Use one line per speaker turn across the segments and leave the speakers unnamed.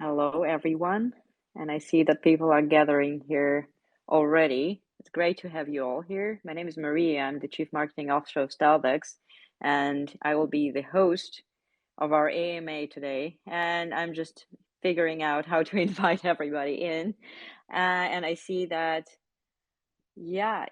Hello, everyone. And I see that people are gathering here already. It's great to have you all here. My name is Maria. I'm the Chief Marketing Officer of StealthEX, and I will be the host of our AMA today. And I'm just figuring out how to invite everybody in. And I see that, yeah,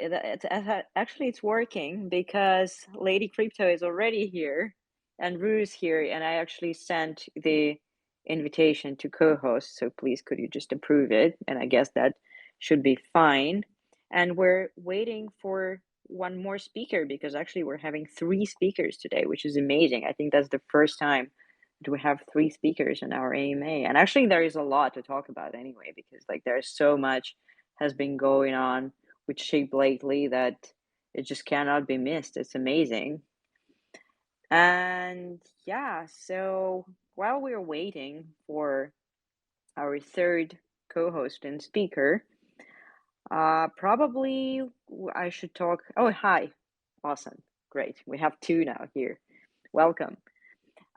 actually it's working because Lady Crypto is already here and Rue is here. And I actually sent the invitation to co-host. So please, could you just approve it? And I guess that should be fine. And we're waiting for one more speaker because actually we're having three speakers today, which is amazing. I think that's the first time that we have three speakers in our AMA. And actually there is a lot to talk about anyway, because like there's so much has been going on with SHIB lately that it just cannot be missed. It's amazing. And yeah, so while we're waiting for our third co-host and speaker, probably I should talk. Oh, hi. Awesome. Great. We have two now here. Welcome.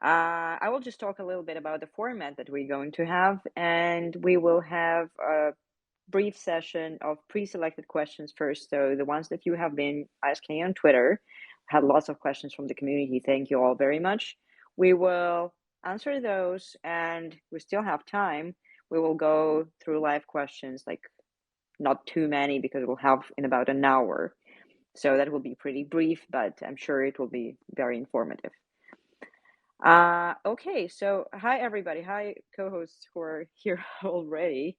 I will just talk a little bit about the format that we're going to have, and we will have a brief session of pre-selected questions first. So the ones that you have been asking on Twitter, had lots of questions from the community. Thank you all very much. We will answer those, and we still have time. We will go through live questions, like not too many, because we'll have in about an hour. So that will be pretty brief, but I'm sure it will be very informative. Okay, so hi everybody. Hi co-hosts who are here already.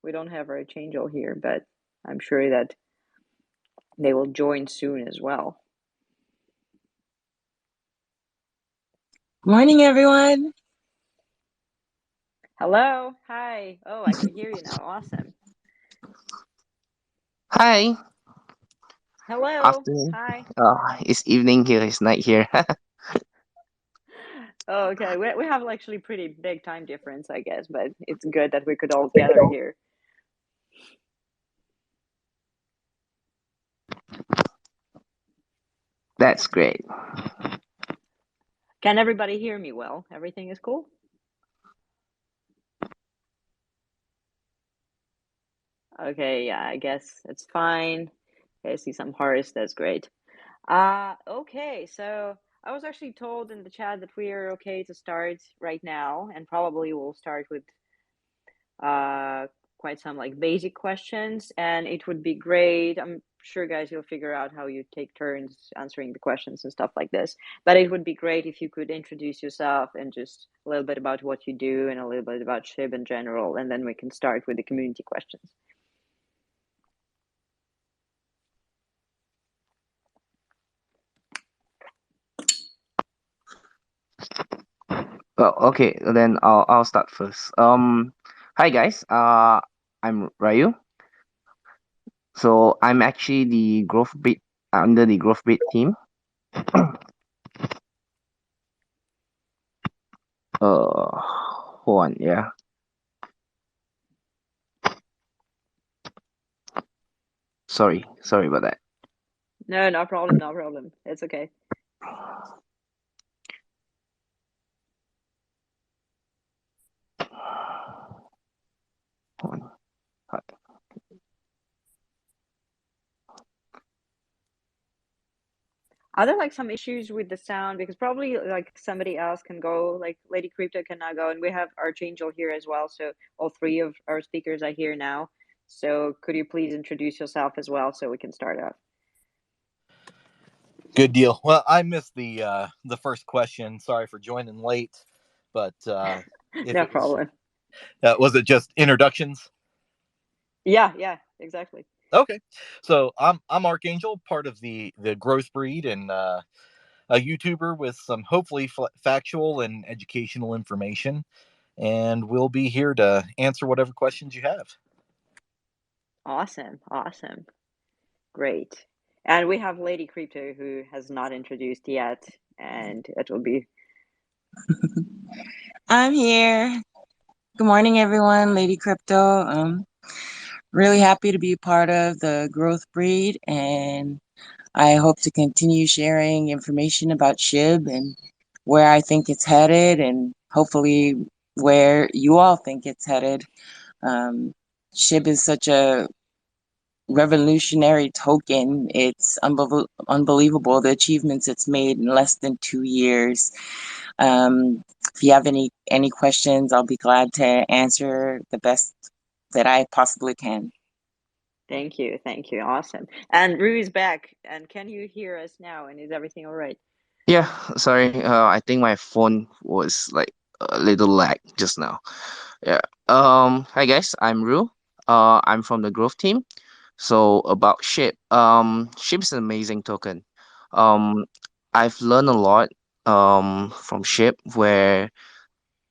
We don't have our Angel here, but I'm sure that they will join soon as well.
Morning, everyone.
Hello. Hi. Oh, I can hear you now. Awesome.
Hi,
Hello.
afternoon.
Hi.
It's evening here. It's night here.
Oh, okay. We have actually pretty big time difference, I guess, but it's good that we could all gather here.
That's great.
Can everybody hear me well? Everything is cool? Okay, yeah, I guess it's fine. Okay, I see some hearts. That's great. Okay, so I was actually told in the chat that we are okay to start right now, and probably we'll start with uh quite some like basic questions, and it would be great. I'm sure guys you'll figure out how you take turns answering the questions and stuff like this, but it would be great if you could introduce yourself and just a little bit about what you do and a little bit about SHIB in general, and then we can start with the community questions.
Well, okay, then I'll start first. Hi guys. I'm Ryu. So I'm actually the growth breed under the growth breed team. Hold on, yeah. Sorry about that.
No, no problem, no problem. It's okay.
Hold on.
Are there like some issues with the sound? Because probably like somebody else can go, like Lady Crypto cannot go, and we have Archangel here as well. So all three of our speakers are here now. So could you please introduce yourself as well so we can start out?
Good deal. Well, I missed the first question. Sorry for joining late, but if
No
it was it just introductions?
Yeah, exactly.
Okay, so I'm Archangel, part of the growth breed, and a YouTuber with some hopefully factual and educational information, and we'll be here to answer whatever questions you have.
Awesome. Great. And we have Lady Crypto who has not introduced yet, and it will be.
I'm here. Good morning, everyone. Lady Crypto. Really happy to be part of the growth breed, and I hope to continue sharing information about SHIB and where I think it's headed, and hopefully where you all think it's headed. SHIB is such a revolutionary token. It's unbelievable the achievements it's made in less than 2 years. If you have any questions, I'll be glad to answer the best that I possibly can.
Thank you. Awesome. And Rue is back. And can you hear us now? And is everything all right?
Yeah, sorry. I think my phone was like a little lag just now. Yeah. Hi guys, I'm Ru. I'm from the growth team. So about SHIB. SHIB is an amazing token. Um, I've learned a lot from SHIB, where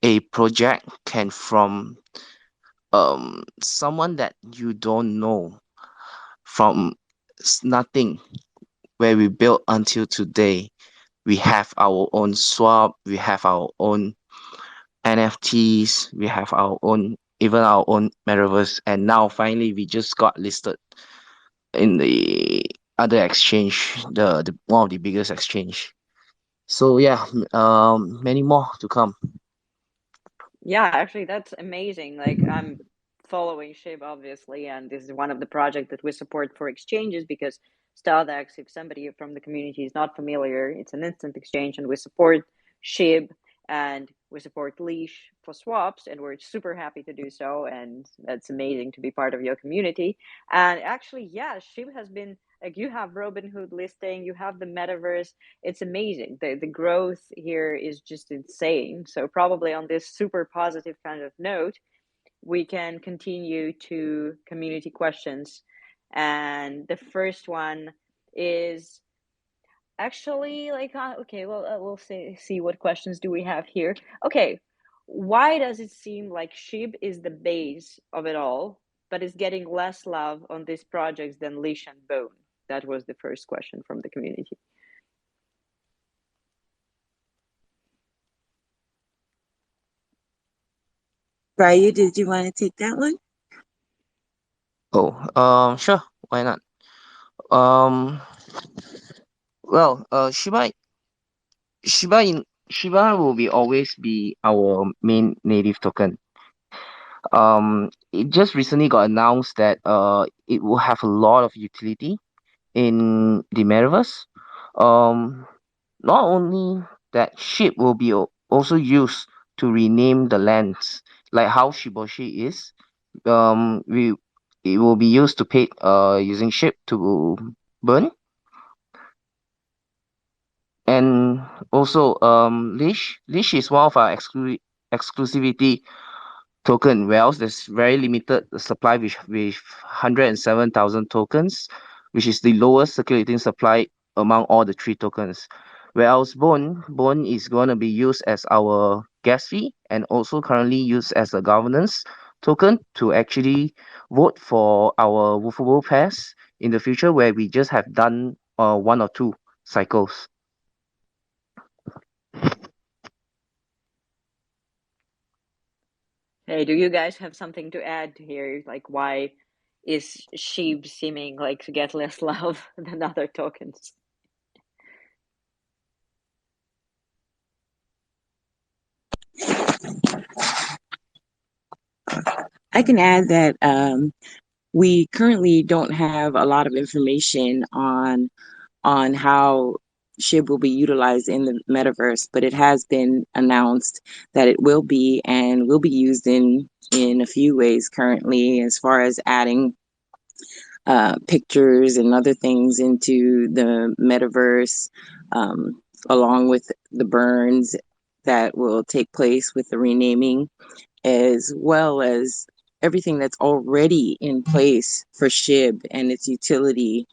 a project can from someone that you don't know, from nothing, where we built until today. We have our own swap, we have our own NFTs, we have our own, even our own metaverse, and now finally we just got listed in the other exchange, the one of the biggest exchange. So yeah, many more to come.
Yeah, actually, that's amazing. Like, I'm following SHIB, obviously, and this is one of the projects that we support for exchanges because StealthEX, if somebody from the community is not familiar, it's an instant exchange, and we support SHIB and we support Leash for swaps, and we're super happy to do so. And that's amazing to be part of your community. And actually, yeah, SHIB has been like, you have Robinhood listing, you have the metaverse. It's amazing. The growth here is just insane. So probably on this super positive kind of note, we can continue to community questions. And the first one is actually like, okay, well, we'll see what questions do we have here. Okay, why does it seem like SHIB is the base of it all, but is getting less love on these projects than Leash and Bone? That was the first question from the community.
Ryu, did you want to take that one?
Oh, sure, why not? Um, well, Shiba will be always be our main native token. It just recently got announced that it will have a lot of utility in the metaverse. Um, Not only that, SHIB will be also used to rename the lands, like how Shiboshi is. We It will be used to pay using SHIB to burn. And also Leash is one of our exclusivity token, whereas there's very limited supply with 107,000 tokens, which is the lowest circulating supply among all the three tokens. Whereas Bone is going to be used as our gas fee, and also currently used as a governance token to actually vote for our movable pairs in the future, where we just have done one or two cycles.
Hey, do you guys have something to add here? Like, why is SHIB seeming like to get less love than other tokens?
I can add that we currently don't have a lot of information on how SHIB will be utilized in the metaverse, but it has been announced that it will be and will be used in a few ways currently, as far as adding pictures and other things into the metaverse, along with the burns that will take place with the renaming, as well as everything that's already in place for SHIB and its utility.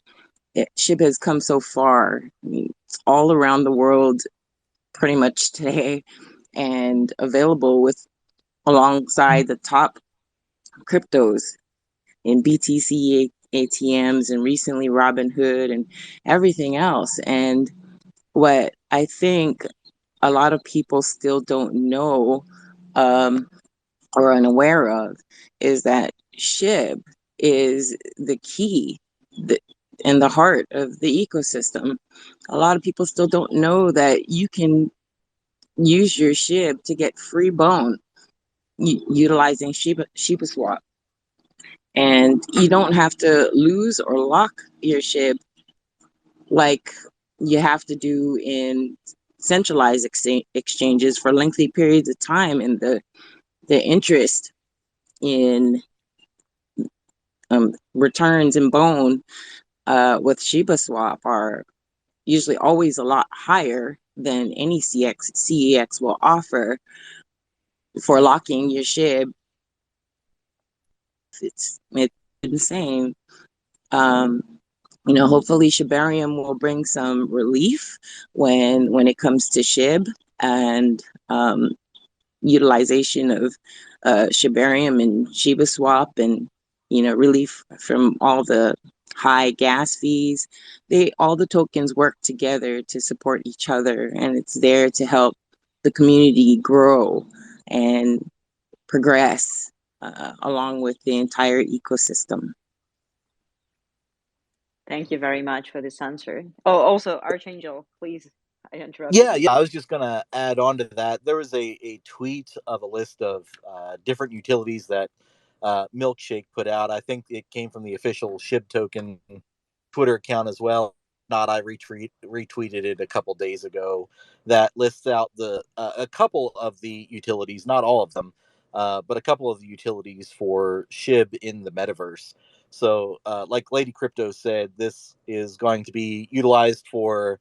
SHIB has come so far. I mean, it's all around the world pretty much today, and available with alongside the top cryptos in BTC ATMs, and recently Robinhood and everything else. And what I think a lot of people still don't know, or unaware of, is that SHIB is the key and the heart of the ecosystem. A lot of people still don't know that you can use your SHIB to get free bone. utilizing Shiba Swap. And you don't have to lose or lock your SHIB like you have to do in centralized exchanges for lengthy periods of time. And the interest in returns in Bone with Shiba Swap are usually always a lot higher than any CEX will offer for locking your SHIB. It's insane. Hopefully Shibarium will bring some relief when it comes to SHIB and utilization of Shibarium and Shiba Swap, and relief from all the high gas fees. All the tokens work together to support each other, and it's there to help the community grow and progress along with the entire ecosystem.
Thank you very much for this answer. Oh, also, Archangel, please. I interrupted
Yeah,
you.
yeah. I was just gonna add on to that. There was a tweet of a list of different utilities that Milkshake put out. I think it came from the official SHIB token Twitter account as well. Not I retweeted it a couple days ago. That lists out the a couple of the utilities, not all of them, but a couple of the utilities for SHIB in the metaverse. So, like Lady Crypto said, this is going to be utilized for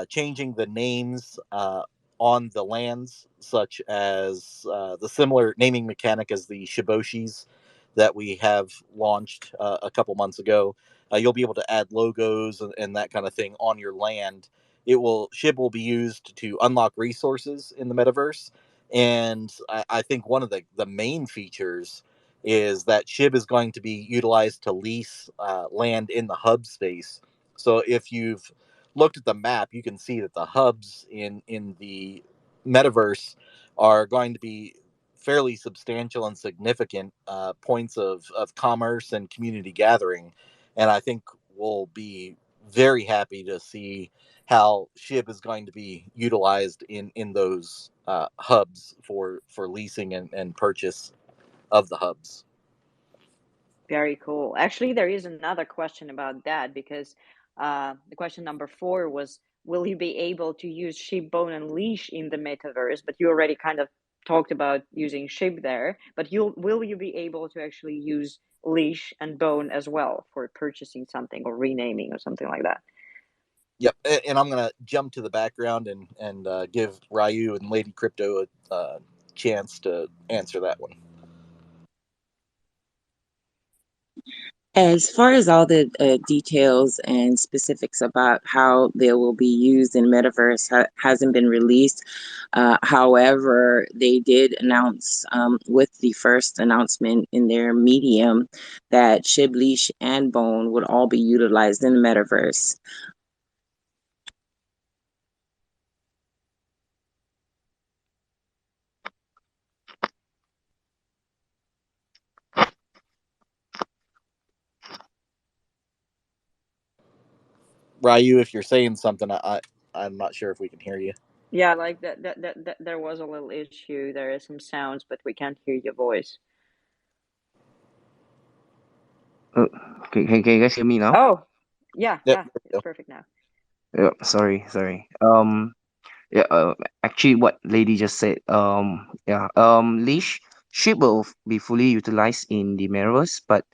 changing the names on the lands, such as the similar naming mechanic as the Shiboshis that we have launched a couple months ago. You'll be able to add logos and that kind of thing on your land. SHIB will be used to unlock resources in the metaverse, and I think one of the main features is that SHIB is going to be utilized to lease land in the hub space. So if you've looked at the map, you can see that the hubs in the metaverse are going to be fairly substantial and significant points of commerce and community gathering. And I think we'll be very happy to see how SHIB is going to be utilized in those hubs for leasing and purchase of the hubs.
Very cool. Actually, there is another question about that because the question number 4 was, will you be able to use SHIB, Bone, and Leash in the metaverse? But you already kind of talked about using SHIB there. But will you be able to actually use Leash and Bone as well for purchasing something or renaming or something like that?
Yep, and I'm gonna jump to the background and give Ryu and Lady Crypto a chance to answer that one.
As far as all the details and specifics about how they will be used in Metaverse hasn't been released. However, they did announce with the first announcement in their Medium that SHIB, Leash, and Bone would all be utilized in the Metaverse.
Ryu, if you're saying something, I'm not sure if we can hear you.
Yeah, like that there was a little issue. There is some sounds, but we can't hear your voice.
Can you guys hear me now?
Oh, yeah,
Yep,
it's perfect now.
Yeah, sorry. Yeah, actually, what Lady just said. Leash SHIB will be fully utilized in the metaverse, but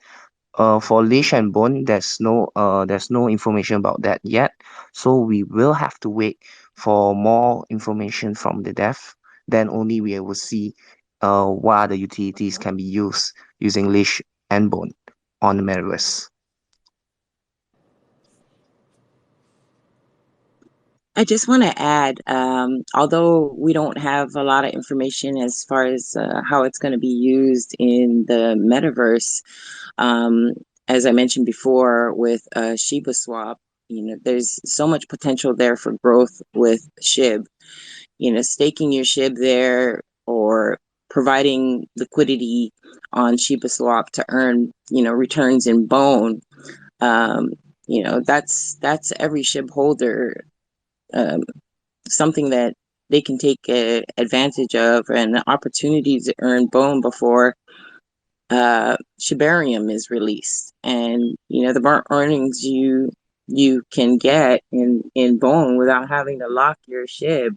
for Leash and Bone, there's no information about that yet. So we will have to wait for more information from the dev. Then only we will see what other utilities can be used using Leash and Bone on the metaverse.
I just want to add, although we don't have a lot of information as far as how it's going to be used in the metaverse, as I mentioned before with Shiba Swap, there's so much potential there for growth with SHIB. Staking your SHIB there or providing liquidity on Shiba Swap to earn, returns in Bone. That's every SHIB holder. Something that they can take advantage of and opportunities to earn bone before Shibarium is released. And the burnt earnings you can get in bone without having to lock your SHIB.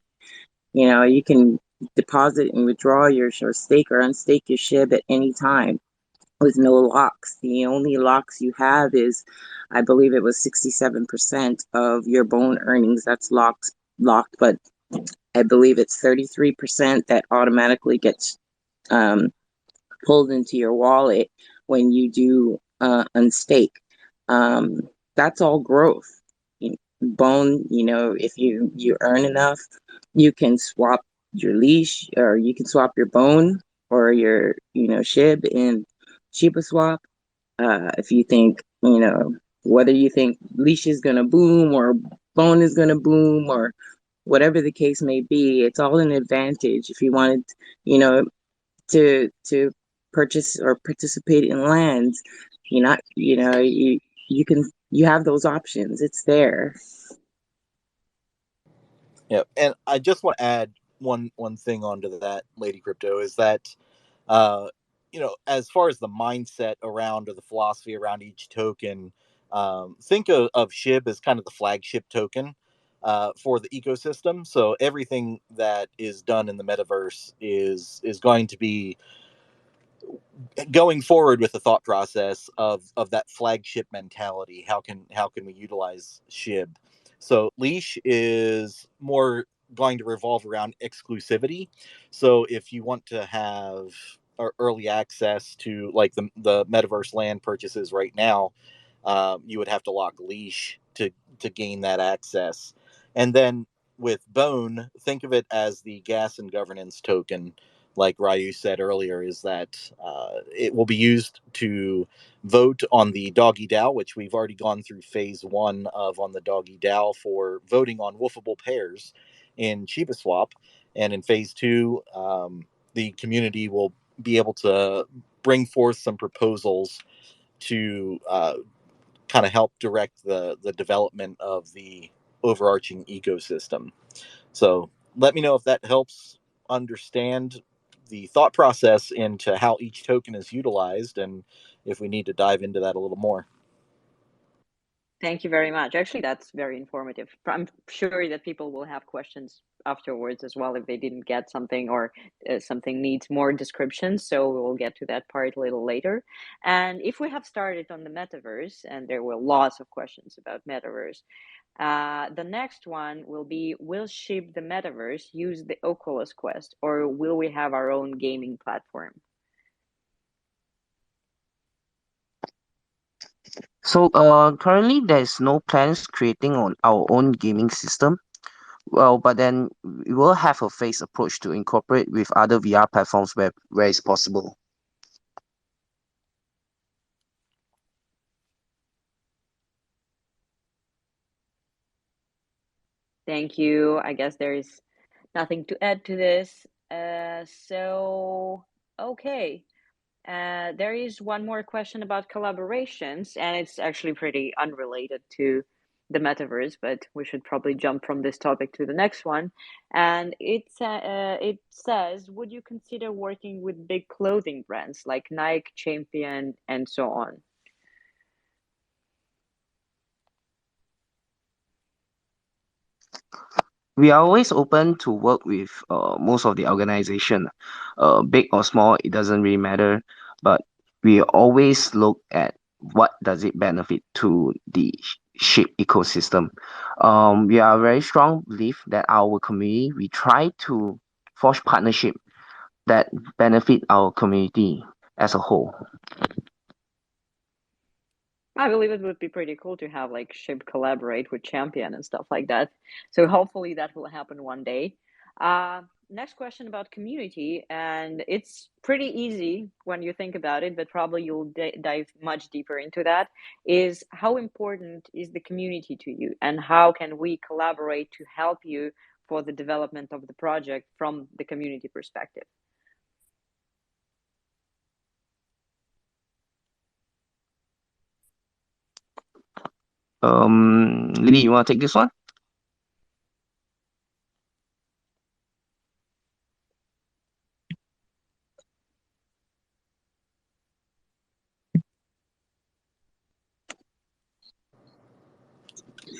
You can deposit and withdraw your or stake or unstake your SHIB at any time with no locks. The only locks you have is, I believe it was 67% of your bone earnings that's locked, but I believe it's 33% that automatically gets um, pulled into your wallet when you do unstake. Um, that's all growth. Bone, if you earn enough, you can swap your leash, or you can swap your bone or your SHIB in Shiba Swap. If you think, whether you think leash is gonna boom or bone is gonna boom or whatever the case may be, it's all an advantage. If you wanted, you know, to purchase or participate in lands, you're not, you have those options. It's there.
Yeah, and I just want to add one thing onto that, Lady Crypto, is that as far as the mindset around or the philosophy around each token, think of SHIB as kind of the flagship token for the ecosystem. So everything that is done in the metaverse is going to be going forward with the thought process of that flagship mentality. How can we utilize SHIB? So leash is more going to revolve around exclusivity. So if you want to have early access to like the metaverse land purchases right now, you would have to lock leash to gain that access. And then with bone, think of it as the gas and governance token, like Ryu said earlier, is that it will be used to vote on the Doggy DAO, which we've already gone through phase one of on the Doggy DAO for voting on woofable pairs in Shiba Swap. And in phase two, the community will be able to bring forth some proposals to kind of help direct the development of the overarching ecosystem. So let me know if that helps understand the thought process into how each token is utilized, and if we need to dive into that a little more.
Thank you very much. Actually, that's very informative. I'm sure that people will have questions afterwards as well if they didn't get something, or something needs more description. So we'll get to that part a little later. And if we have started on the metaverse, and there were lots of questions about metaverse, the next one will be: will SHIB the metaverse use the Oculus Quest, or will we have our own gaming platform?
So currently there's no plans creating on our own gaming system. Well, but then we will have a phased approach to incorporate with other VR platforms where it's possible.
Thank you. I guess there is nothing to add to this. Okay. There is one more question about collaborations, and it's actually pretty unrelated to the metaverse, but we should probably jump from this topic to the next one. And it says, would you consider working with big clothing brands like Nike, Champion, and so on?
We are always open to work with most of the organization, big or small, it doesn't really matter. But we always look at what does it benefit to the ship ecosystem. We are very strong belief that our community, we try to forge partnership that benefit our community as a whole.
I believe it would be pretty cool to have like SHIB collaborate with Champion and stuff like that. So hopefully that will happen one day. Next question about community, and it's pretty easy when you think about it, but probably you'll dive much deeper into that. Is how important is the community to you, and how can we collaborate to help you for the development of the project from the community perspective?
Lily, you want to take this one?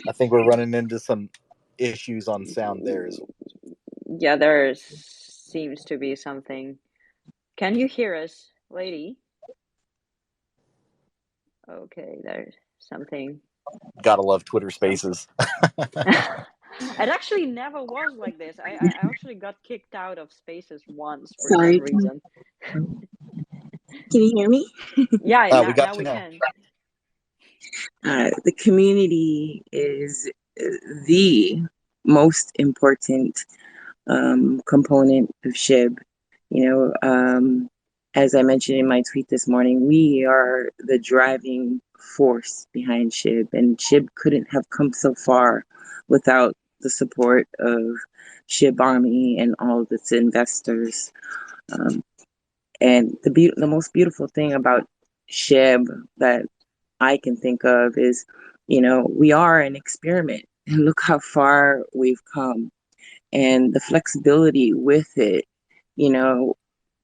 I think we're running into some issues on sound there as well.
Yeah, there seems to be something. Can you hear us, lady? Okay, there's something.
Gotta love Twitter Spaces.
It actually never was like this. I actually got kicked out of Spaces once for some
Sorry,
reason.
can you hear me?
Yeah,
We
now
got you
we
now.
can.
The community is the most important component of SHIB. As I mentioned in my tweet this morning, we are the driving force behind SHIB, and SHIB couldn't have come so far without the support of SHIB Army and all of its investors. And the most beautiful thing about SHIB that I can think of is, we are an experiment, and look how far we've come, and the flexibility with it,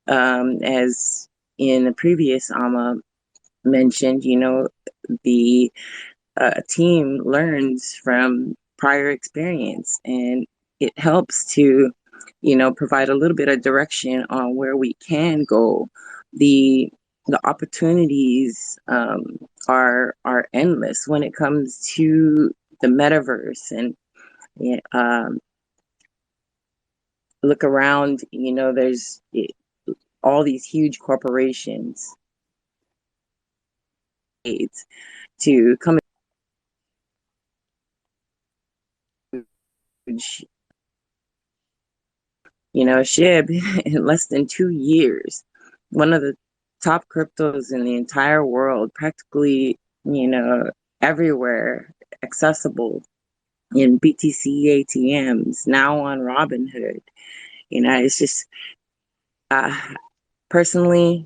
as in the previous Amma mentioned, the team learns from prior experience, and it helps to, provide a little bit of direction on where we can go. The opportunities are endless when it comes to the metaverse, and yeah, look around. There's all these huge corporations to come. SHIB in less than 2 years, one of the top cryptos in the entire world, practically, everywhere, accessible in BTC ATMs, now on Robinhood. It's just, personally,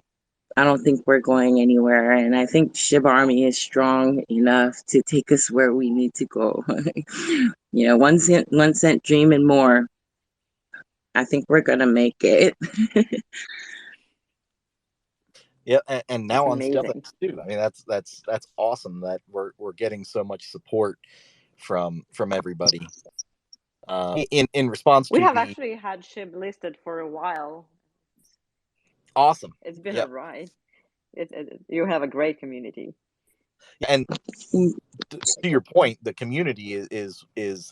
I don't think we're going anywhere, and I think SHIB Army is strong enough to take us where we need to go. 1 cent dream and more. I think we're gonna make it.
Yeah, and now
That's
on
amazing.
StealthEX too. I mean, that's awesome that we're getting so much support from everybody. In response
We
to
have
the
actually had SHIB listed for a while.
awesome,
It's been a
yep,
ride. You have a great community.
and to your point, the community is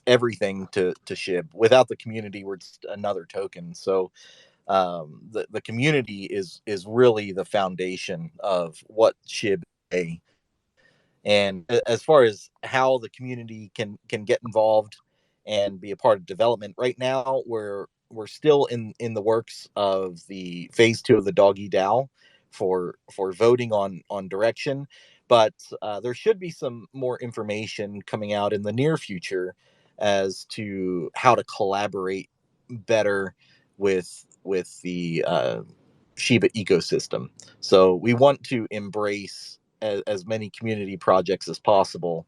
everything to SHIB. Without the community, we're just another token. So the community is really the foundation of what SHIB is. And as far as how the community can get involved and be a part of development, right now we're still in the works of the phase 2 of the Doggy DAO for voting on direction. But there should be some more information coming out in the near future as to how to collaborate better with the Shiba ecosystem. So we want to embrace as many community projects as possible.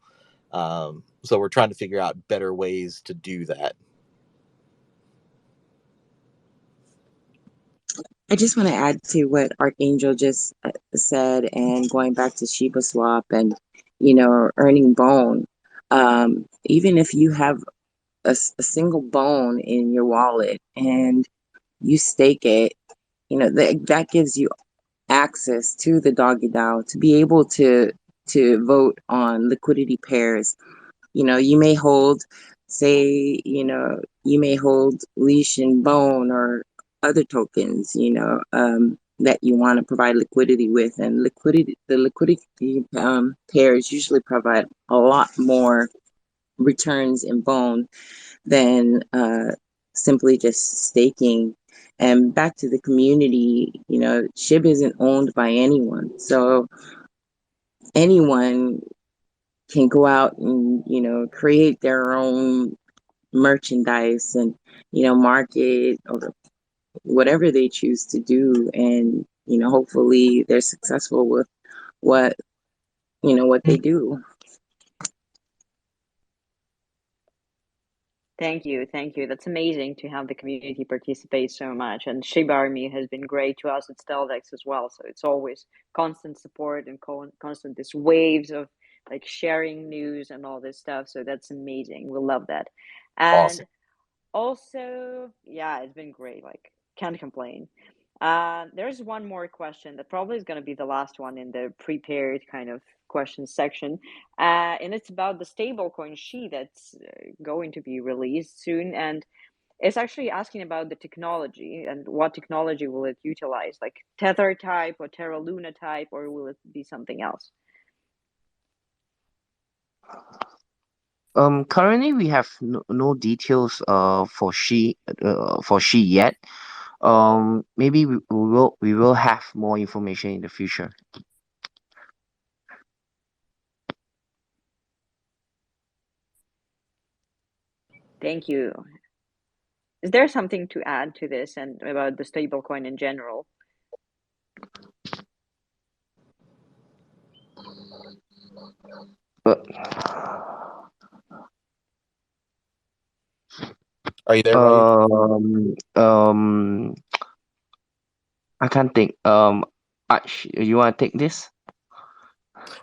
So we're trying to figure out better ways to do that.
I just want to add to what Archangel just said, and going back to Shiba Swap and, earning bone. Even if you have a single bone in your wallet and you stake it, that gives you access to the Doggy DAO to be able to vote on liquidity pairs. You may hold, say, you may hold leash and bone or other tokens, that you want to provide liquidity with, and the liquidity pairs usually provide a lot more returns in bone than simply just staking. And back to the community, SHIB isn't owned by anyone, so anyone can go out and create their own merchandise and market or whatever they choose to do, and hopefully they're successful with what what they do.
Thank you, thank you. That's amazing to have the community participate so much. And Shiba Army has been great to us at StealthEX as well. So it's always constant support and constant these waves of like sharing news and all this stuff. So that's amazing. We love that. And
Awesome.
also, yeah, it's been great. Like, can't complain. There's one more question that probably is going to be the last one in the prepared kind of question section. And it's about the stablecoin She that's going to be released soon. And it's actually asking about the technology and what technology will it utilize, like Tether type or Terra Luna type, or will it be something else?
Currently we have no details for she yet. Maybe we will have more information in the future.
Thank you. Is there something to add to this and about the stablecoin in general?
But
Are you there, Ryu?
I can't think. You want to take this?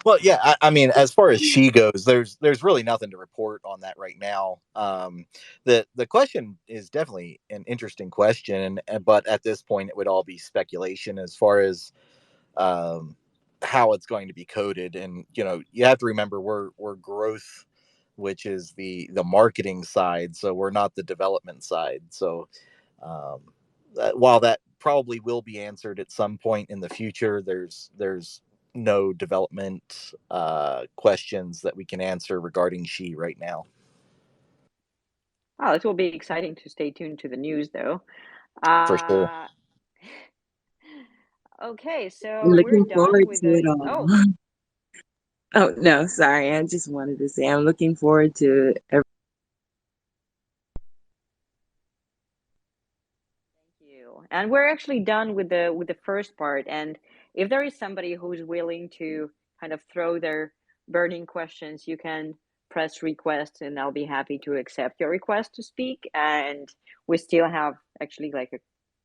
Well, yeah. I mean, as far as She goes, there's really nothing to report on that right now. The question is definitely an interesting question, but at this point, it would all be speculation as far as um, how it's going to be coded. And you have to remember we're growth, which is the marketing side, so we're not the development side. So um, while that probably will be answered at some point in the future, there's no development questions that we can answer regarding She right now.
Oh, it will be exciting to stay tuned to the news, though.
For sure.
Uh, okay,
I'm
so we're
looking
done
forward
with
to
the.
it all.
Oh,
Oh, no, sorry. I just wanted to say I'm looking forward to
thank you. And we're actually done with the first part. And if there is somebody who's willing to kind of throw their burning questions, you can press request, and I'll be happy to accept your request to speak. And we still have actually like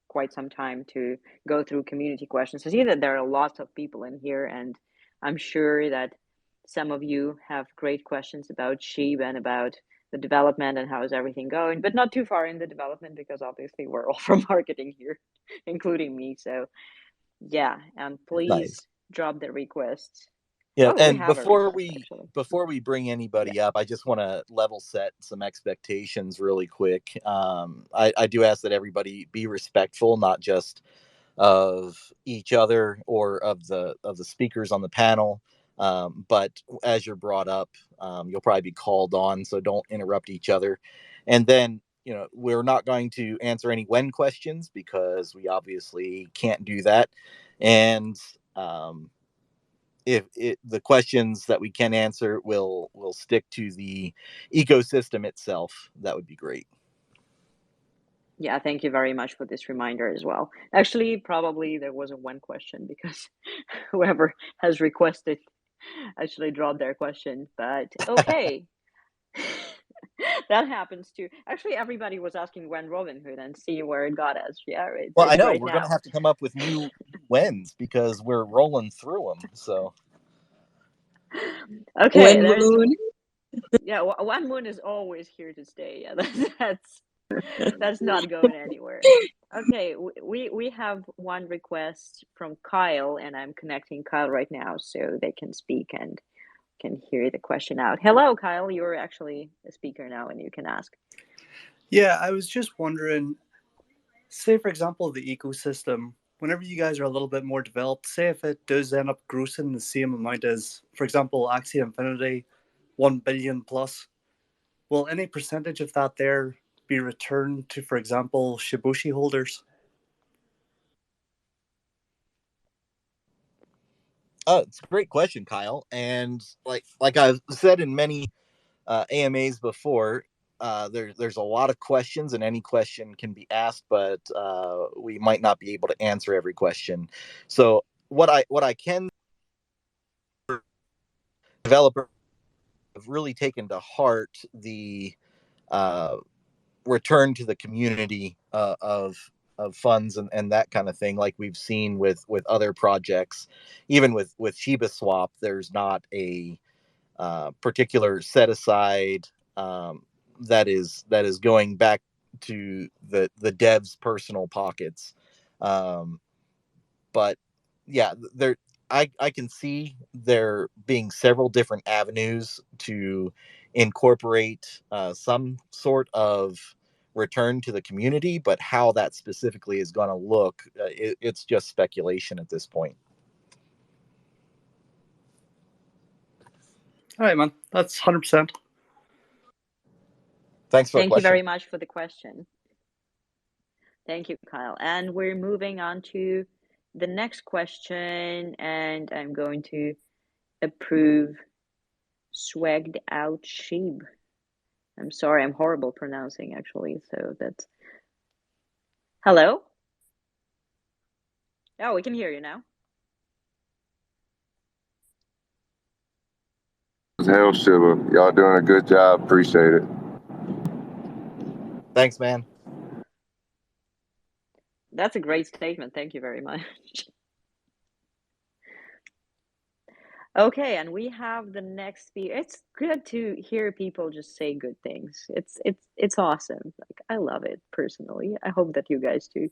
quite some time to go through community questions. I see that there are lots of people in here, and I'm sure that some of you have great questions about Sheep and about the development and how is everything going, but not too far in the development because obviously we're all from marketing here, including me. So yeah, and
Nice.
please drop the requests.
Yeah,
Oh, we
and
have a
before
request
we
actually.
before we bring
Yeah.
anybody up, I just want to level set some expectations really quick. I do ask that everybody be respectful, not just of each other or of the speakers on the panel, but as you're brought up, you'll probably be called on, so don't interrupt each other. And then we're not going to answer any when questions because we obviously can't do that. And if the questions that we can answer will stick to the ecosystem itself, that would be great.
Yeah, thank you very much for this reminder as well. Actually, probably there wasn't one question because whoever has requested actually dropped their question. But okay, that happens too. Actually, everybody was asking when Robinhood and see where it got us. Yeah,
Well, I
it's
know
right
we're going to
now.
have to come up with new wins because we're rolling through them. So
Okay,
When
there's
Moon.
yeah, one moon is always here to stay. Yeah, that's not going anywhere. Okay, we have one request from Kyle, and I'm connecting Kyle right now so they can speak and can hear the question out. Hello, Kyle. You're actually a speaker now, and you can ask.
Yeah, I was just wondering, say for example, the ecosystem, whenever you guys are a little bit more developed, say if it does end up grossing the same amount as, for example, Axie Infinity, 1 billion plus, will any percentage of that there be returned to, for example, Shibushi holders?
it's a great question, Kyle. And like I've said in many AMAs before, there's a lot of questions, and any question can be asked, but we might not be able to answer every question. So what I can developer have really taken to heart the uh, return to the community of funds and that kind of thing, like we've seen with other projects. Even with Shiba Swap, there's not a particular set aside that is going back to the dev's personal pockets. But yeah, there I can see there being several different avenues to incorporate some sort of return to the community, but how that specifically is going to look, it's just speculation at this point.
All right, man. That's 100%.
Thanks for the
Thank you very
question.
much for the question. Thank you, Kyle. And we're moving on to the next question, and I'm going to approve swagged out sheep. I'm sorry, I'm horrible pronouncing actually, so that's hello? Oh, we can hear you now.
Hell, Shiba. Y'all doing a good job. Appreciate it.
Thanks, man.
That's a great statement. Thank you very much. Okay, and we have the next speaker. It's good to hear people just say good things. It's awesome. Like I love it personally. I hope that you guys do.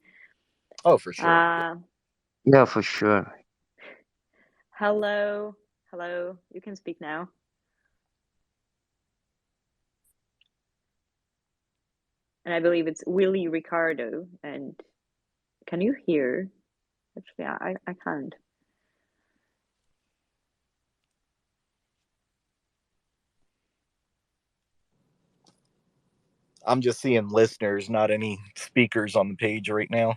Oh, for sure.
Yeah, for sure.
Hello. Hello. You can speak now. And I believe it's Willie Ricardo. And can you hear? Actually, I can't.
I'm just seeing listeners, not any speakers on the page right now.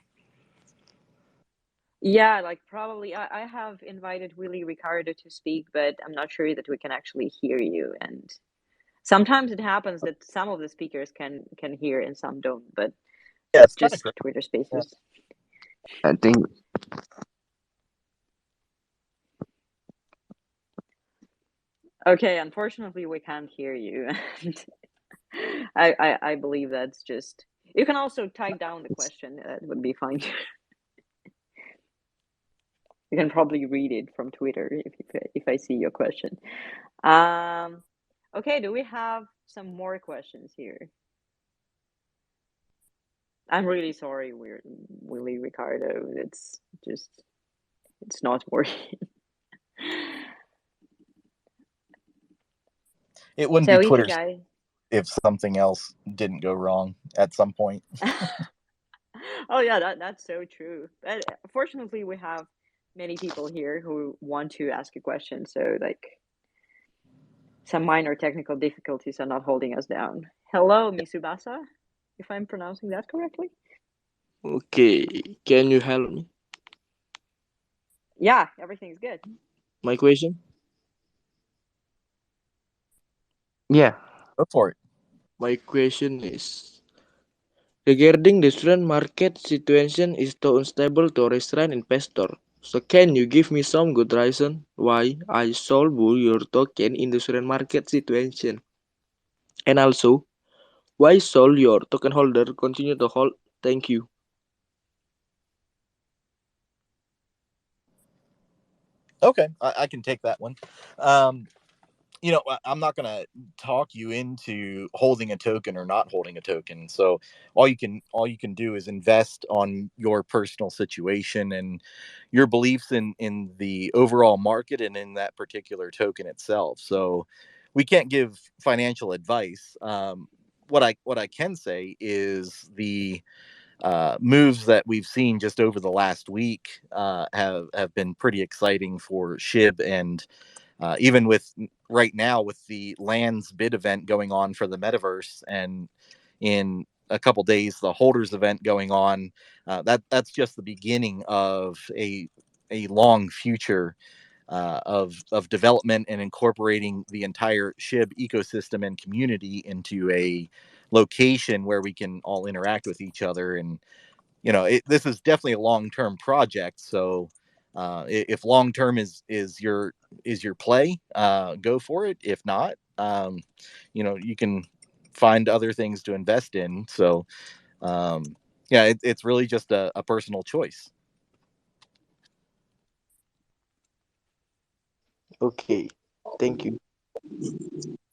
Yeah, like probably I have invited Willie Ricardo to speak, but I'm not sure that we can actually hear you. And sometimes it happens that some of the speakers can hear and some don't, but
Yeah,
that's
it's kind of
just
great.
Twitter
Yeah.
Spaces.
I think
Okay, unfortunately we can't hear you. And I believe that's just you can also type down the question. That would be fine. You can probably read it from Twitter if I see your question. Okay, do we have some more questions here? I'm really sorry, Willie Ricardo. It's not working.
It wouldn't
So
be
if you
Twitter's
guys,
if something else didn't go wrong at some point.
oh yeah, that's so true. But fortunately, we have many people here who want to ask a question. So like some minor technical difficulties are not holding us down. Hello, Misubasa, if I'm pronouncing that correctly.
Okay, can you help me?
Yeah, everything's good.
My question?
yeah.
Go for it.
My question is regarding the current market situation is too unstable to restaurant investor. So can you give me some good reason why I should buy your token in the current market situation? And also, why should your token holder continue to hold? Thank you.
Okay, I can take that one. I'm not going to talk you into holding a token or not holding a token. So all you can do is invest on your personal situation and your beliefs in the overall market and in that particular token itself. So we can't give financial advice. What I can say is the moves that we've seen just over the last week have been pretty exciting for SHIB, and even with right now with the lands bid event going on for the metaverse, and in a couple days the holders event going on, that's just the beginning of a long future of development and incorporating the entire SHIB ecosystem and community into a location where we can all interact with each other. And this is definitely a long-term project. So if long-term is your play, go for it. If not, you can find other things to invest in. So yeah, it's really just a personal choice.
Okay, thank you.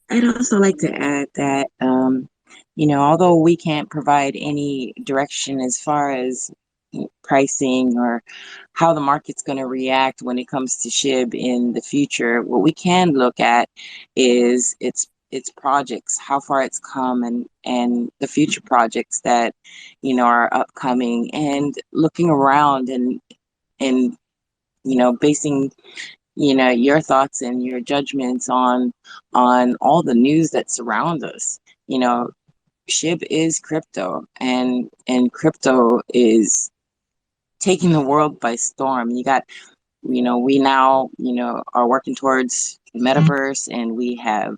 I'd also like to add that, although we can't provide any direction as far as pricing or how the market's going to react when it comes to SHIB in the future, what we can look at is its projects, how far it's come, and the future projects that are upcoming, and looking around and basing your thoughts and your judgments on all the news that surround us. you know SHIB is crypto, and crypto is taking the world by storm. We now are working towards the metaverse, and we have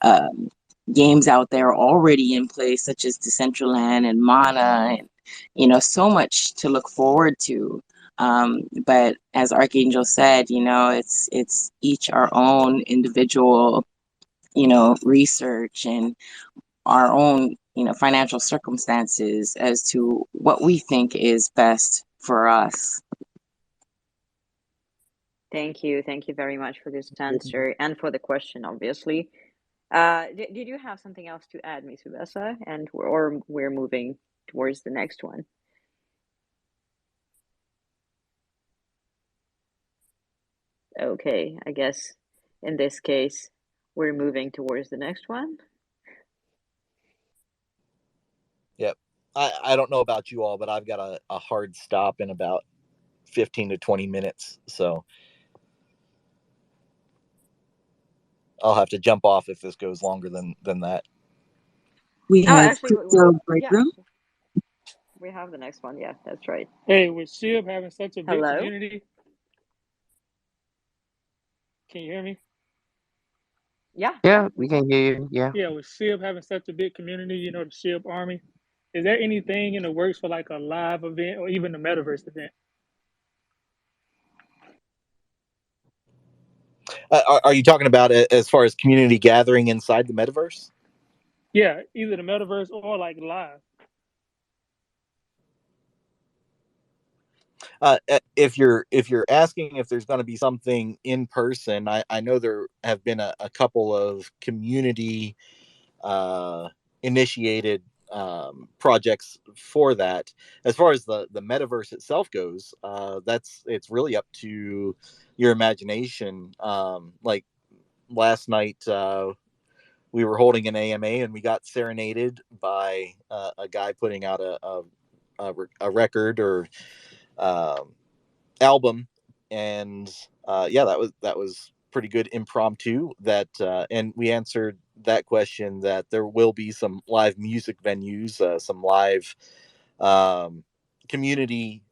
um, games out there already in place, such as Decentraland and Mana, and so much to look forward to. But as Archangel said, it's each our own individual, research, and our own, financial circumstances as to what we think is best for us.
Thank you. Thank you very much for this answer and for the question, obviously. Did you have something else to add, Miss Ubesa? Or we're moving towards the next one? Okay, I guess in this case, we're moving towards the next one.
Yep. I don't know about you all, but I've got a hard stop in about 15 to 20 minutes. So I'll have to jump off if this goes longer than that.
We
Oh,
have
actually,
crypto break
yeah,
room.
we have the next one. Yeah, that's right.
Hey, with SHIB having such a big
Hello?
community, can you hear me?
Yeah,
Yeah,
we
we
can.
can hear you. Yeah.
Yeah, with SHIB having such a big community, the SHIB army, is there anything in the works for like a live event or even a metaverse event?
Are you talking about as far as community gathering inside the metaverse?
Yeah, either the metaverse or like live.
If you're asking if there's going to be something in person, I know there have been a couple of community uh, initiated projects for that. As far as the metaverse itself goes, it's really up to your imagination. Like last night, we were holding an AMA and we got serenaded by a guy putting out a record or um, album, and yeah, that was pretty good impromptu. That and we answered that question that there will be some live music venues, some live um, community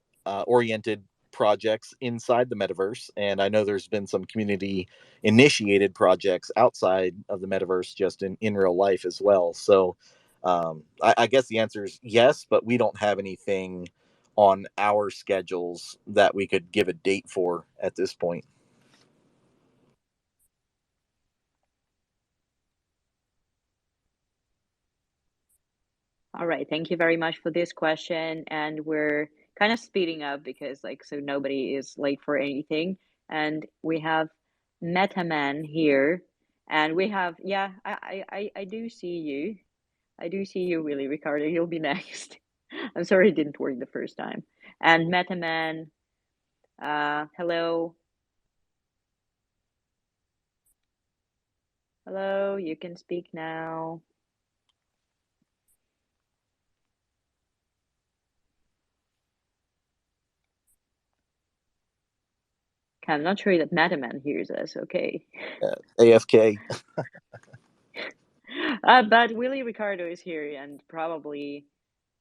oriented projects inside the metaverse, and I know there's been some community initiated projects outside of the metaverse just in real life as well. So I guess the answer is yes, but we don't have anything on our schedules that we could give a date for at this point.
All right, thank you very much for this question. And we're kind of speeding up because, like, so nobody is late for anything. And we have MetaMan here. And we have, yeah, I do see you. I do see you, Willie Ricardo. You'll be next. I'm sorry it didn't work the first time. And MetaMan, hello. Hello, you can speak now. Okay, I'm not sure that MetaMan hears us. Okay.
AFK.
But Willie Ricardo is here, and probably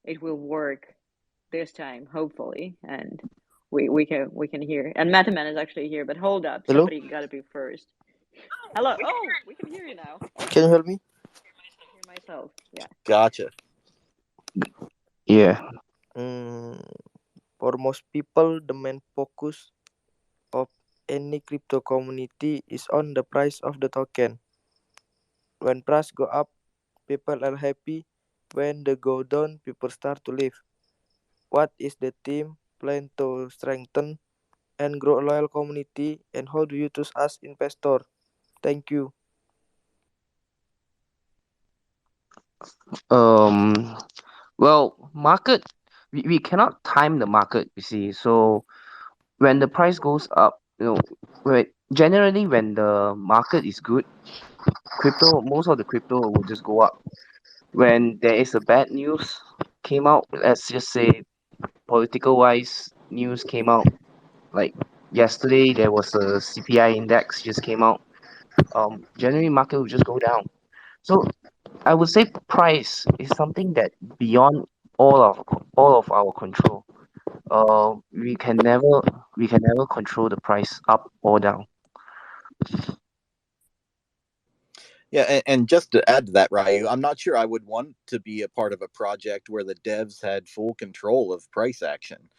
it will work this time, hopefully. And we can hear. And MetaMan is actually here, but hold up,
Hello?
somebody got to be first. Hello. Oh, we can hear you now.
Can you hear me?
I hear myself. Yeah.
Gotcha.
Yeah.
Mm, for most people, the main focus of any crypto community is on the price of the token. When price go up, people are happy. When they go down, people start to leave. What is the team plan to strengthen and grow a loyal community? And how do you choose as investor? Thank you.
Um, well, market, we cannot time the market, you see. So when the price goes up, generally when the market is good, most of the crypto will just go up. When there is a bad news came out, let's just say political wise news came out, like yesterday there was a CPI index just came out. Generally market will just go down. So I would say price is something that beyond all of our control. We can never control the price up or down.
Yeah, and just to add to that, Ryu, I'm not sure I would want to be a part of a project where the devs had full control of price action.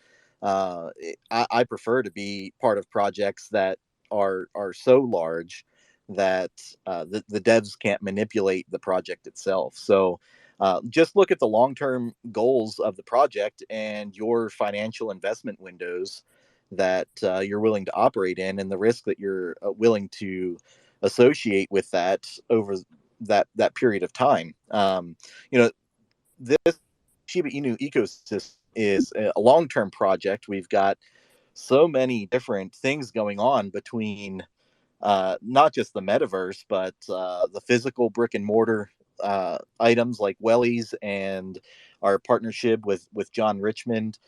I prefer to be part of projects that are so large that the devs can't manipulate the project itself. So just look at the long term goals of the project and your financial investment windows that you're willing to operate in, and the risk that you're willing to associate with that over that period of time. You know, this Shiba Inu ecosystem is a long term project. We've got so many different things going on between not just the metaverse, but the physical brick and mortar items like Wellies and our partnership with John Richmond.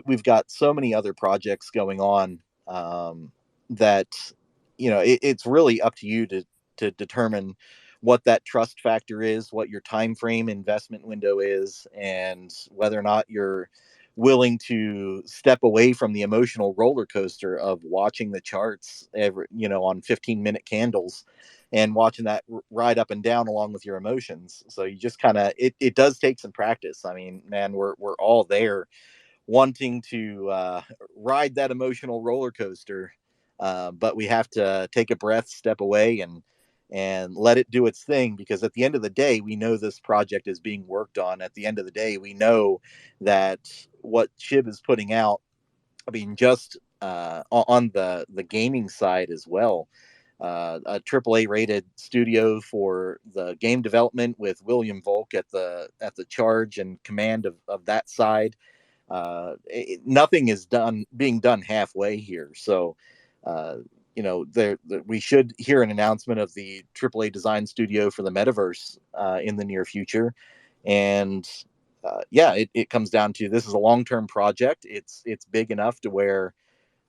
We've got so many other projects going on that it's really up to you to determine what that trust factor is, what your time frame investment window is, and whether or not you're willing to step away from the emotional roller coaster of watching the charts on 15-minute candles and watching that ride up and down along with your emotions. So you just kind of it does take some practice. I mean, man, we're all there wanting to ride that emotional roller coaster, but we have to take a breath, step away, and let it do its thing, because at the end of the day we know this project is being worked on. At the end of the day we know that what Shib is putting out, I mean, just on the gaming side as well, a AAA rated studio for the game development with William Volk at the charge and command of that side. Nothing is being done halfway here. So, we should hear an announcement of the AAA design studio for the metaverse in the near future. And it comes down to, this is a long term project. It's big enough to where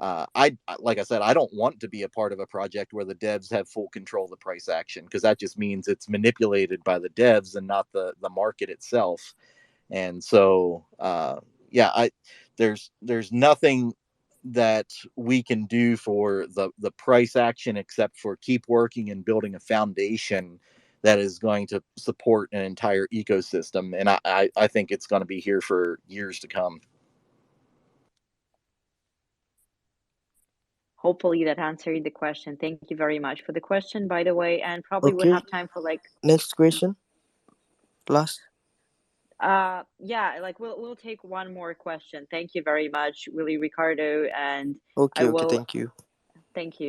like I said, I don't want to be a part of a project where the devs have full control of the price action, because that just means it's manipulated by the devs and not the market itself. And so I there's nothing that we can do for the price action except for keep working and building a foundation that is going to support an entire ecosystem. And I think it's going to be here for years to come.
Hopefully that answered the question. Thank you very much for the question, by the way. And probably we'll
Okay,
have time for
next question. Last.
yeah, we'll take one more question. Thank you very much, Willie Ricardo, and I
Okay,
will
thank you.
thank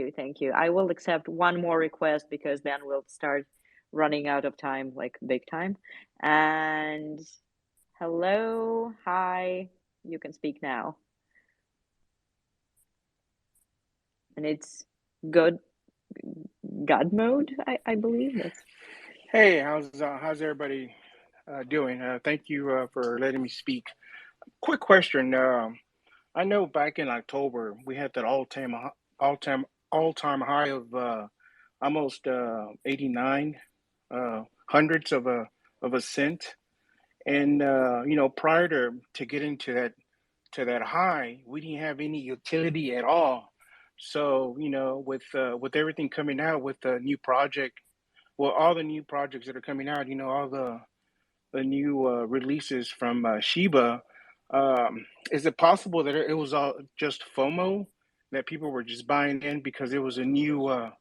you. I will accept one more request, because then we'll start running out of time, like big time. And hello, hi, you can speak now. And it's good God mode, I believe that's.
Hey, how's everybody doing? Thank you for letting me speak. Quick question. I know back in October we had that all time all time high of almost 89 hundredths of a cent, and prior to getting to that high, we didn't have any utility at all. So with everything coming out with the new project, well, all the new projects that are coming out, all the new releases from Shiba. Is it possible that it was all just FOMO, that people were just buying in because it was a new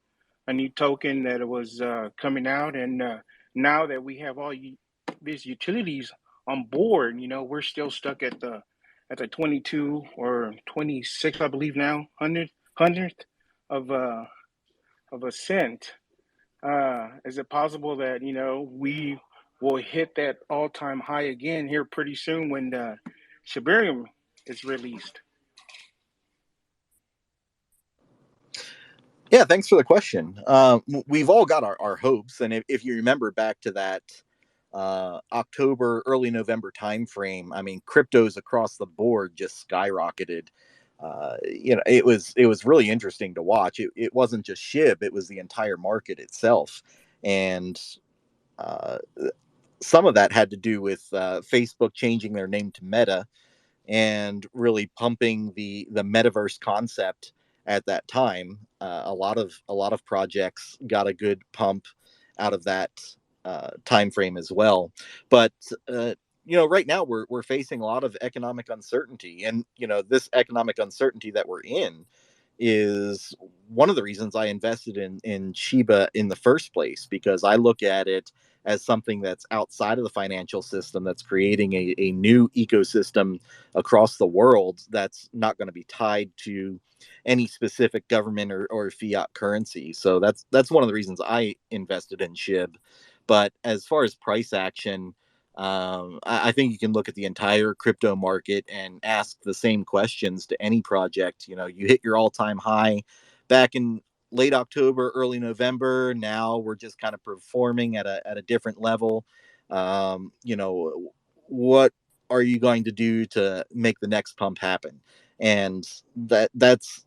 token that it was coming out, and now that we have these utilities on board, we're still stuck at the 22 or 26, I believe now, hundredth of of a cent. Is it possible that we will hit that all-time high again here pretty soon when the Shiba Inu is released?
Yeah, thanks for the question. We've all got our hopes, and if you remember back to that October, early November timeframe, I mean, cryptos across the board just skyrocketed. It was really interesting to watch. It wasn't just SHIB; it was the entire market itself, and uh, some of that had to do with Facebook changing their name to Meta and really pumping the metaverse concept at that time. A lot of projects got a good pump out of that time frame as well. But right now we're facing a lot of economic uncertainty, and this economic uncertainty that we're in is one of the reasons I invested in Shiba in the first place, because I look at it as something that's outside of the financial system, that's creating a new ecosystem across the world that's not going to be tied to any specific government or fiat currency. So that's one of the reasons I invested in SHIB. But as far as price action, I think you can look at the entire crypto market and ask the same questions to any project. You hit your all-time high back in late October, early November. Now we're just kind of performing at a different level. What are you going to do to make the next pump happen? And that's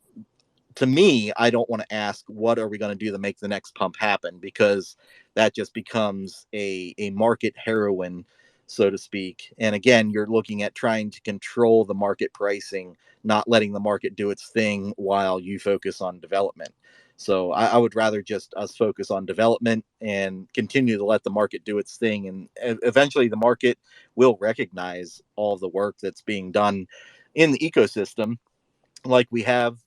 to me, I don't want to ask what are we going to do to make the next pump happen, because that just becomes a market heroine, so to speak. And again, you're looking at trying to control the market pricing, not letting the market do its thing while you focus on development. So I would rather just us focus on development and continue to let the market do its thing. And eventually the market will recognize all of the work that's being done in the ecosystem, like we have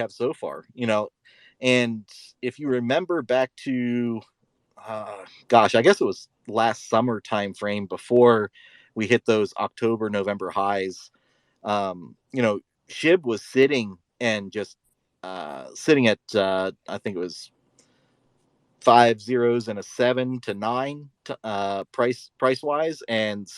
so far. And if you remember back to gosh, I guess it was last summer time frame, before we hit those October November highs, SHIB was sitting at I think it was 5 zeros and a 7 to 9 price wise, and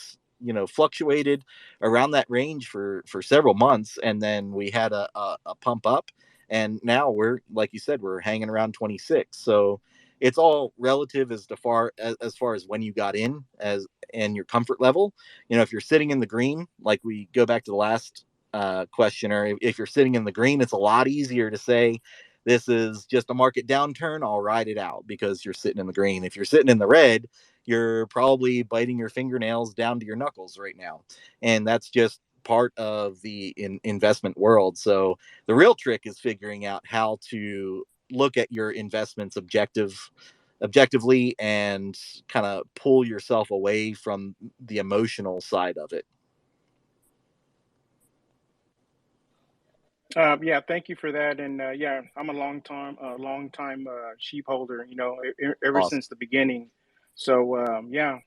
fluctuated around that range for several months, and then we had a pump up, and now we're, like you said, we're hanging around 26. So it's all relative as far as when you got in, as and your comfort level. If you're sitting in the green, like we go back to the last questioner, if you're sitting in the green, it's a lot easier to say this is just a market downturn, I'll ride it out, because you're sitting in the green. If you're sitting in the red, you're probably biting your fingernails down to your knuckles right now. And that's just part of the investment world. So the real trick is figuring out how to look at your investments objectively, and kind of pull yourself away from the emotional side of it.
Yeah, thank you for that. And yeah, I'm a long time sheep holder. Ever
Awesome.
since the beginning. So yeah,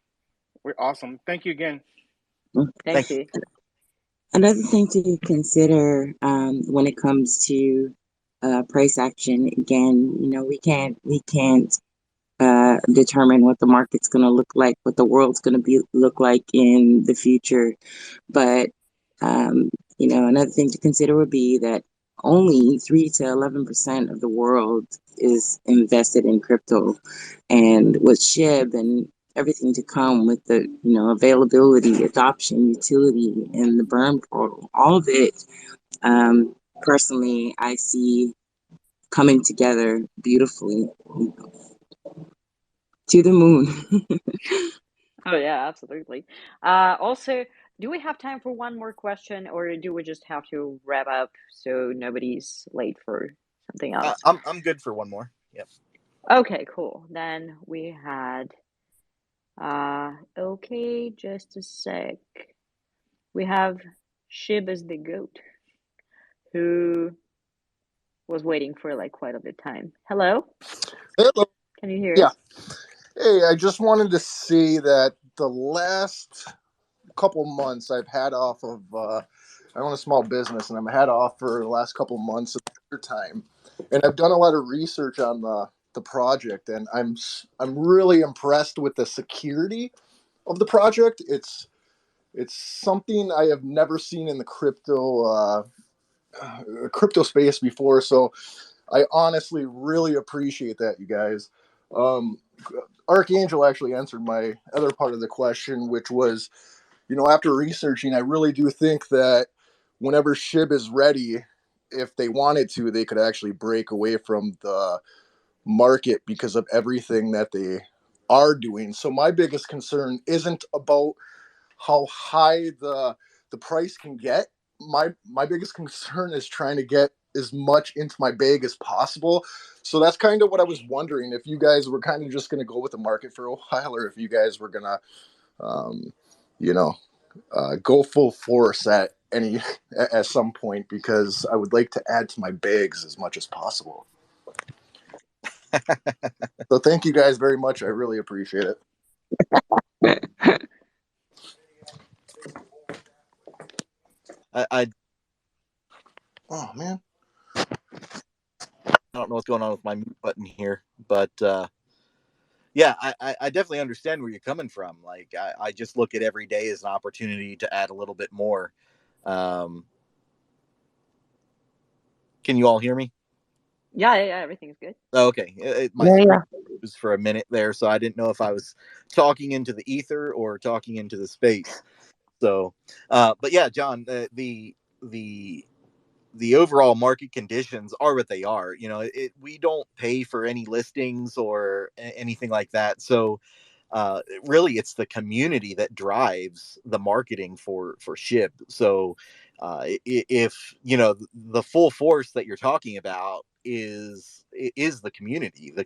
we're awesome. Thank you again.
Thanks, E.
Another thing to consider when it comes to price action, again, we can't determine what the market's going to look like, what the world's going to look like in the future. But another thing to consider would be that only 3 to 11% of the world is invested in crypto, and with SHIB and everything to come with the availability, adoption, utility, and the burn portal, all of it, personally, I see coming together beautifully, to the moon.
Oh yeah, absolutely. Also, do we have time for one more question, or do we just have to wrap up so nobody's late for something else?
I'm good for one more. Yep.
Okay, cool. Then we had okay, just a sec. We have Shib as the goat, who was waiting for like quite a bit of time. Hello?
Hello.
Can you hear
Yeah.
us?
Hey, I just wanted to see that the last couple months I've had off of, I own a small business and I'm had off for the last couple months of your time. And I've done a lot of research on the project, and I'm really impressed with the security of the project. It's something I have never seen in the crypto space before. So I honestly really appreciate that, you guys. Um, Archangel actually answered my other part of the question, which was, after researching, I really do think that whenever SHIB is ready, if they wanted to, they could actually break away from the market because of everything that they are doing. So my biggest concern isn't about how high the price can get. My biggest concern is trying to get as much into my bag as possible. So that's kind of what I was wondering, if you guys were kind of just going to go with the market for a while, or if you guys were going to um, you know go full force at some point, because I would like to add to my bags as much as possible. So thank you guys very much. I really appreciate it.
I
Oh man.
don't know what's going on with my mute button here, but yeah, I definitely understand where you're coming from. Like, I just look at every day as an opportunity to add a little bit more. Um, can you all hear me?
Yeah, everything's good.
Oh, okay. My
Yeah,
screen
yeah.
was for a minute there, so I didn't know if I was talking into the ether or talking into the space. So, but yeah, John, the overall market conditions are what they are. We don't pay for any listings or anything like that. So really it's the community that drives the marketing for SHIB. So if the full force that you're talking about is the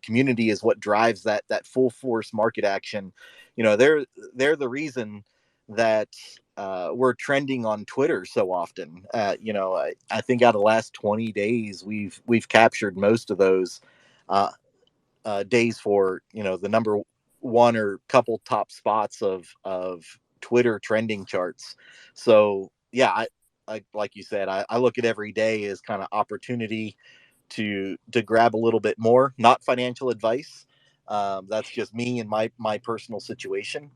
community is what drives that full force market action. They're the reason that we're trending on Twitter so often. I think out of the last 20 days, we've captured most of those uh, days for the number one or couple top spots of Twitter trending charts. So yeah, I like you said, I look at every day as kind of opportunity to grab a little bit more. Not financial advice. That's just me and my personal situation.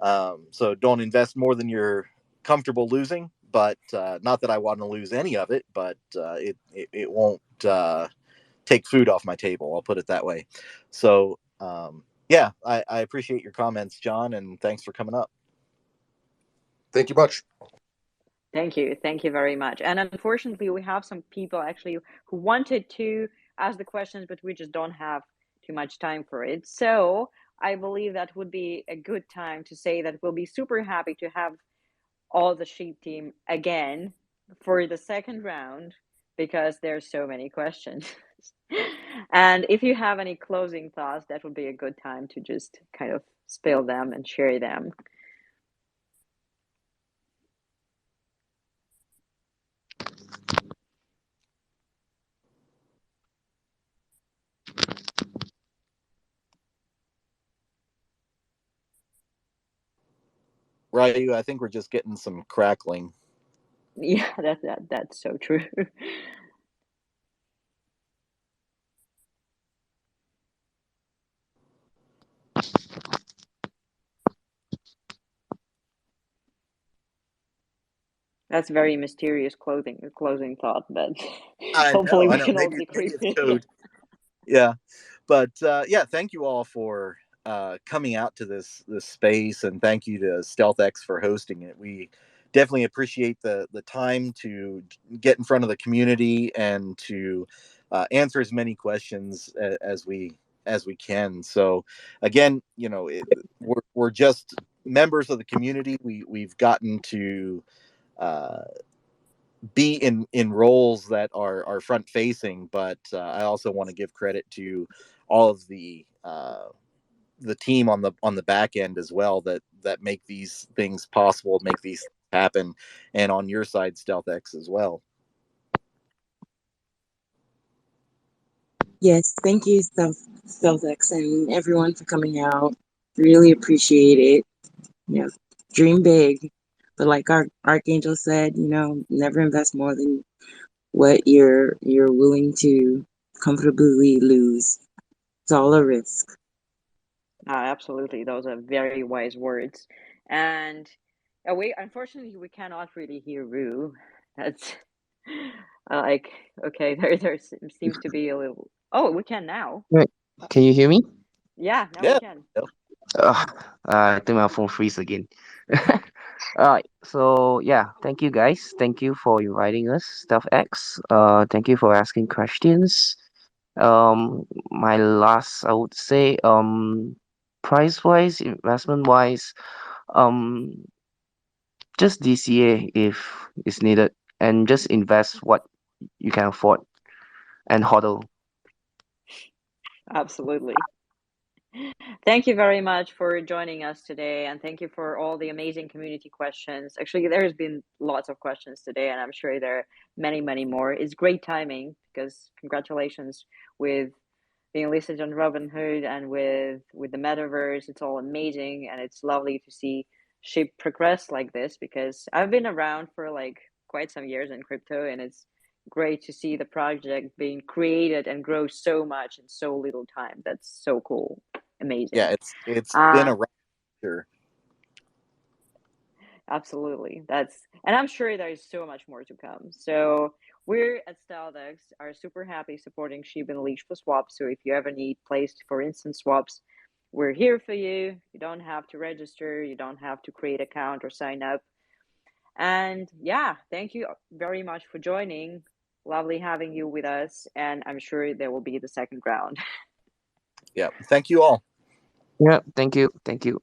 So don't invest more than you're comfortable losing. But not that I want to lose any of it, but it won't take food off my table. I'll put it that way. So yeah, I appreciate your comments, John, and thanks for coming up.
Thank you much.
Thank you very much. And unfortunately, we have some people actually who wanted to ask the questions, but we just don't have too much time for it. So I believe that would be a good time to say that we'll be super happy to have all the sheep team again for the second round, because there's so many questions. And if you have any closing thoughts, that would be a good time to just kind of spill them and share them.
Ryu, I think we're just getting some crackling.
Yeah, that's so true. That's very mysterious closing thought, but hopefully
I
we
know.
can all
Maybe
decrypt
it's
it.
code. Yeah, but yeah, thank you all for coming out to this space, and thank you to StealthEX for hosting it. We definitely appreciate the time to get in front of the community and to answer as many questions as we can. So again, we're just members of the community. We've gotten to be in roles that are front facing, but I also want to give credit to all of the team on the back end as well, that make these things possible, make these happen, and on your side, StealthEX as well.
Yes, thank you, StealthEX, and everyone for coming out. Really appreciate it. Dream big, but like our Archangel said, never invest more than what you're willing to comfortably lose. It's all a risk.
Absolutely, those are very wise words. And unfortunately we cannot really hear Rue. That's like okay, there seems to be a little. Oh, we can now.
Wait, can you hear me?
Yeah, now we
Yeah.
can.
I think my phone freeze again. Alright, so yeah, thank you guys. Thank you for inviting us, StealthX. Thank you for asking questions. My last, I would say, price wise, investment wise, um, just DCA if it's needed, and just invest what you can afford and hodl.
Absolutely. Thank you very much for joining us today, and thank you for all the amazing community questions. Actually, there's been lots of questions today, and I'm sure there are many, many more. It's great timing because congratulations with being listed on Robinhood and with the metaverse. It's all amazing, and it's lovely to see SHIB progress like this because I've been around for like quite some years in crypto, and it's great to see the project being created and grow so much in so little time. That's so cool. Amazing.
Yeah, it's been around. Sure.
Absolutely. And I'm sure there's so much more to come. So we're at StealthEX are super happy supporting Shiba and Leash for swaps. So if you ever need placed for instant swaps, we're here for you. You don't have to register, you don't have to create account or sign up. And yeah, thank you very much for joining. Lovely having you with us, and I'm sure there will be the second round.
Yeah. Thank you all.
Yeah, thank you. Thank you.